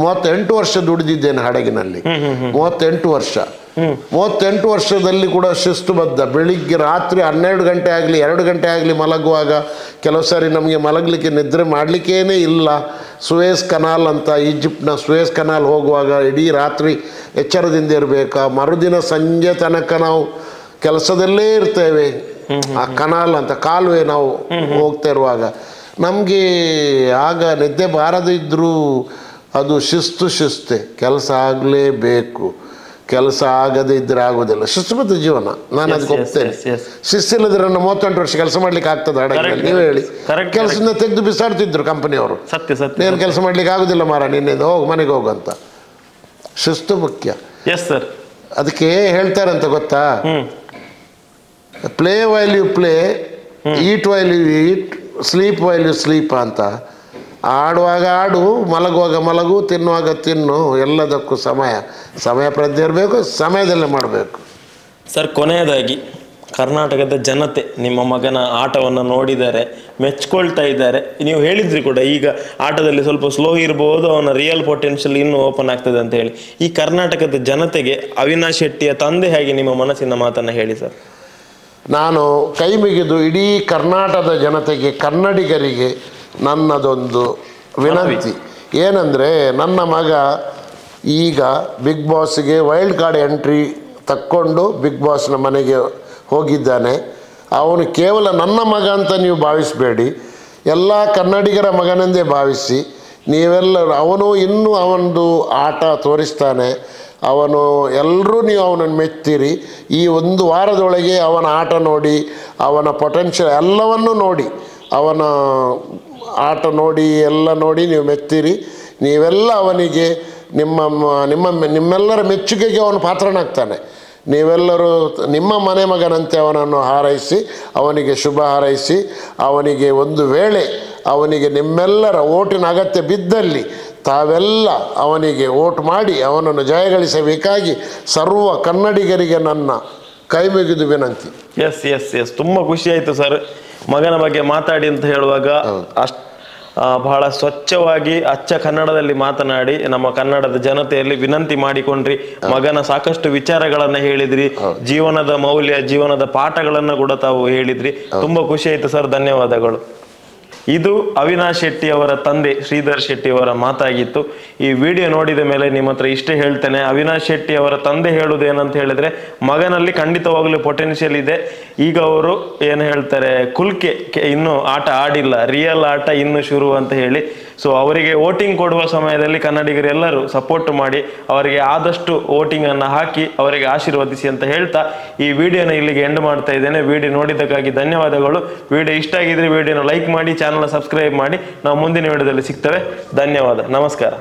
38 ವರ್ಷ ದುಡಿದಿದ್ದೇನೆ ಹಡಗಿನಲ್ಲಿ. 38 ವರ್ಷ. 38 ವರ್ಷದಲ್ಲಿ ಕೂಡ ಶಿಸ್ತುಬದ್ಧ. ಬೆಳಿಗ್ಗೆ ರಾತ್ರಿ 12 ಗಂಟೆ ಆಗಲಿ 2 ಗಂಟೆ ಆಗಲಿ ಮಲಗುವಾಗ ಕೆಲವು ಸಾರಿ ನಮಗೆ ಮಲಗಲಿಕ್ಕೆ ನಿದ್ರೆ ಮಾಡಲಿಕ್ಕೇನೇ ಇಲ್ಲ. ಸುಯೇಸ್ ಕನಾಲ್ ಅಂತ, ಈಜಿಪ್ಟ್ನ ಸುಯೇಸ್ ಕನಾಲ್ ಹೋಗುವಾಗ ಇಡೀ ರಾತ್ರಿ ಎಚ್ಚರದಿಂದ ಇರಬೇಕಾ. ಮರುದಿನ ಸಂಜೆ ತನಕ ನಾವು ಕೆಲಸದಲ್ಲೇ ಇರ್ತೇವೆ. ಆ ಕನಾಲ್ ಅಂತ ಕಾಲುವೆ ನಾವು ಹೋಗ್ತಾ ಇರುವಾಗ ನಮಗೆ ಆಗ ನಿದ್ದೆ ಬಾರದಿದ್ದರೂ ಅದು ಶಿಸ್ತೆ. ಕೆಲಸ ಆಗಲೇಬೇಕು. ಕೆಲಸ ಆಗದೇ ಇದ್ರೆ ಆಗೋದಿಲ್ಲ. ಶಿಸ್ತುಬದ್ಧ ಜೀವನ. ನಾನು ಅದಕ್ಕೆ ಹೋಗ್ತೇನೆ. ಶಿಸ್ತಿಲ್ಲದ್ರೆ ನನ್ನ 38 ವರ್ಷ ಕೆಲಸ ಮಾಡ್ಲಿಕ್ಕೆ ಆಗ್ತದೆ ಹಡಗಿನಲ್ಲಿ? ನೀವು ಹೇಳಿ. ಕೆಲಸದಿಂದ ತೆಗೆದು ಬಿಸಾಡ್ತಿದ್ರು ಕಂಪನಿಯವರು. ನೀನು ಕೆಲಸ ಮಾಡ್ಲಿಕ್ಕೆ ಆಗೋದಿಲ್ಲ ಮಾರ, ನಿನ್ನೆದು ಹೋಗು, ಮನೆಗೆ ಹೋಗು ಅಂತ. ಶಿಸ್ತು ಮುಖ್ಯ. ಅದಕ್ಕೆ ಹೇಳ್ತಾರಂತ ಗೊತ್ತಾ, play while you play, eat while you eat, sleep while you sleep ಅಂತ. ಆಡುವಾಗ ಆಡು, ಮಲಗುವಾಗ ಮಲಗು, ತಿನ್ನುವಾಗ ತಿನ್ನು. ಎಲ್ಲದಕ್ಕೂ ಸಮಯ ಪ್ರಜ್ಞೆ ಇರಬೇಕು. ಸಮಯದಲ್ಲೇ ಮಾಡಬೇಕು. ಸರ್, ಕೊನೆಯದಾಗಿ ಕರ್ನಾಟಕದ ಜನತೆ ನಿಮ್ಮ ಮಗನ ಆಟವನ್ನು ನೋಡಿದ್ದಾರೆ, ಮೆಚ್ಕೊಳ್ತಾ ಇದ್ದಾರೆ. ನೀವು ಹೇಳಿದ್ರಿ ಕೂಡ ಈಗ ಆಟದಲ್ಲಿ ಸ್ವಲ್ಪ ಸ್ಲೋ ಇರ್ಬೋದು, ಅವನ ರಿಯಲ್ ಪೊಟೆನ್ಷಿಯಲ್ ಇನ್ನೂ ಓಪನ್ ಆಗ್ತದೆ ಅಂತ ಹೇಳಿ. ಈ ಕರ್ನಾಟಕದ ಜನತೆಗೆ ಅವಿನಾಶ್ ಶೆಟ್ಟಿಯ ತಂದೆ ಹಾಗೆ ನಿಮ್ಮ ಮನಸ್ಸಿನ ಮಾತನ್ನು ಹೇಳಿ ಸರ್. ನಾನು ಕೈ ಮುಗಿದು ಇಡೀ ಕರ್ನಾಟಕದ ಜನತೆಗೆ, ಕನ್ನಡಿಗರಿಗೆ ನನ್ನದೊಂದು ವಿನಂತಿ ಏನಂದರೆ, ನನ್ನ ಮಗ ಈಗ ಬಿಗ್ ಬಾಸ್ಗೆ ವೈಲ್ಡ್ ಕಾರ್ಡ್ ಎಂಟ್ರಿ ತಕ್ಕೊಂಡು ಬಿಗ್ ಬಾಸ್ನ ಮನೆಗೆ ಹೋಗಿದ್ದಾನೆ. ಅವನು ಕೇವಲ ನನ್ನ ಮಗ ಅಂತ ನೀವು ಭಾವಿಸಬೇಡಿ, ಎಲ್ಲ ಕನ್ನಡಿಗರ ಮಗನೆಂದೇ ಭಾವಿಸಿ ನೀವೆಲ್ಲರೂ. ಅವನು ಇನ್ನೂ ಅವನದು ಆಟ ತೋರಿಸ್ತಾನೆ. ಅವನು ಎಲ್ಲರೂ ನೀವು ಅವನನ್ನು ಮೆಚ್ತೀರಿ. ಈ ಒಂದು ವಾರದೊಳಗೆ ಅವನ ಆಟ ನೋಡಿ, ಅವನ ಪೊಟೆನ್ಷಿಯಲ್ ಎಲ್ಲವನ್ನೂ ನೋಡಿ, ಅವನ ಆಟ ನೋಡಿ ಎಲ್ಲ ನೋಡಿ ನೀವು ಮೆಚ್ತೀರಿ. ನೀವೆಲ್ಲ ಅವನಿಗೆ ನಿಮ್ಮೆಲ್ಲರ ಮೆಚ್ಚುಗೆಗೆ ಅವನು ಪಾತ್ರನಾಗ್ತಾನೆ. ನೀವೆಲ್ಲರೂ ನಿಮ್ಮ ಮನೆ ಮಗನಂತೆ ಅವನನ್ನು ಹಾರೈಸಿ, ಅವನಿಗೆ ಶುಭ ಹಾರೈಸಿ, ಅವನಿಗೆ ಒಂದು ವೇಳೆ ಅವನಿಗೆ ನಿಮ್ಮೆಲ್ಲರ ಓಟಿನ ಅಗತ್ಯ ಬಿದ್ದಲ್ಲಿ ತಾವೆಲ್ಲ ಅವನಿಗೆ ಓಟ್ ಮಾಡಿ ಅವನನ್ನು ಜಯಗಳಿಸಬೇಕಾಗಿ ಸರ್ವ ಕನ್ನಡಿಗರಿಗೆ ನನ್ನ ಕೈ ಮುಗಿದು ವಿನಂತಿ. ಎಸ್ ಎಸ್ ಎಸ್ ತುಂಬ ಖುಷಿ ಆಯಿತು ಸರ್ ಮಗನ ಬಗ್ಗೆ ಮಾತಾಡಿ ಅಂತ ಹೇಳುವಾಗ. ಬಹಳ ಸ್ವಚ್ಛವಾಗಿ ಅಚ್ಚ ಕನ್ನಡದಲ್ಲಿ ಮಾತನಾಡಿ ನಮ್ಮ ಕನ್ನಡದ ಜನತೆಯಲ್ಲಿ ವಿನಂತಿ ಮಾಡಿಕೊಂಡ್ರಿ. ಮಗನ ಸಾಕಷ್ಟು ವಿಚಾರಗಳನ್ನ ಹೇಳಿದ್ರಿ, ಜೀವನದ ಮೌಲ್ಯ, ಜೀವನದ ಪಾಠಗಳನ್ನ ಕೂಡ ತಾವು ಹೇಳಿದ್ರಿ. ತುಂಬಾ ಖುಷಿ ಆಯ್ತು ಸರ್, ಧನ್ಯವಾದಗಳು. ಇದು ಅವಿನಾಶ್ ಶೆಟ್ಟಿ ಅವರ ತಂದೆ ಶ್ರೀಧರ್ ಶೆಟ್ಟಿ ಅವರ ಮಾತಾಗಿತ್ತು. ಈ ವಿಡಿಯೋ ನೋಡಿದ ಮೇಲೆ ನಿಮ್ಮ ಹತ್ರ ಇಷ್ಟೇ ಹೇಳ್ತೇನೆ, ಅವಿನಾಶ್ ಶೆಟ್ಟಿ ಅವರ ತಂದೆ ಹೇಳುವುದು ಏನಂತ ಹೇಳಿದ್ರೆ, ಮಗನಲ್ಲಿ ಖಂಡಿತವಾಗ್ಲೂ ಪೊಟೆನ್ಷಿಯಲ್ ಇದೆ. ಈಗ ಅವರು ಏನು ಹೇಳ್ತಾರೆ, ಕುಲ್ಕೆ ಇನ್ನೂ ಆಟ ಆಡಿಲ್ಲ, ರಿಯಲ್ ಆಟ ಇನ್ನು ಶುರು ಅಂತ ಹೇಳಿ. ಸೊ ಅವರಿಗೆ ವೋಟಿಂಗ್ ಕೊಡುವ ಸಮಯದಲ್ಲಿ ಕನ್ನಡಿಗರೆಲ್ಲರೂ ಸಪೋರ್ಟ್ ಮಾಡಿ ಅವರಿಗೆ ಆದಷ್ಟು ವೋಟಿಂಗ್ ಅನ್ನು ಹಾಕಿ ಅವರಿಗೆ ಆಶೀರ್ವದಿಸಿ ಅಂತ ಹೇಳ್ತಾ ಈ ವಿಡಿಯೋನ ಇಲ್ಲಿಗೆ ಎಂಡ್ ಮಾಡ್ತಾ ಇದ್ದೇನೆ. ವಿಡಿಯೋ ನೋಡಿದ್ದಕ್ಕಾಗಿ ಧನ್ಯವಾದಗಳು. ವಿಡಿಯೋ ಇಷ್ಟ ಆಗಿದ್ರೆ ವಿಡಿಯೋನ ಲೈಕ್ ಮಾಡಿ, ಚಾನಲ್ನ ಸಬ್ಸ್ಕ್ರೈಬ್ ಮಾಡಿ. ನಾವು ಮುಂದಿನ ವಿಡಿಯೋದಲ್ಲಿ ಸಿಗ್ತೇವೆ. ಧನ್ಯವಾದ, ನಮಸ್ಕಾರ.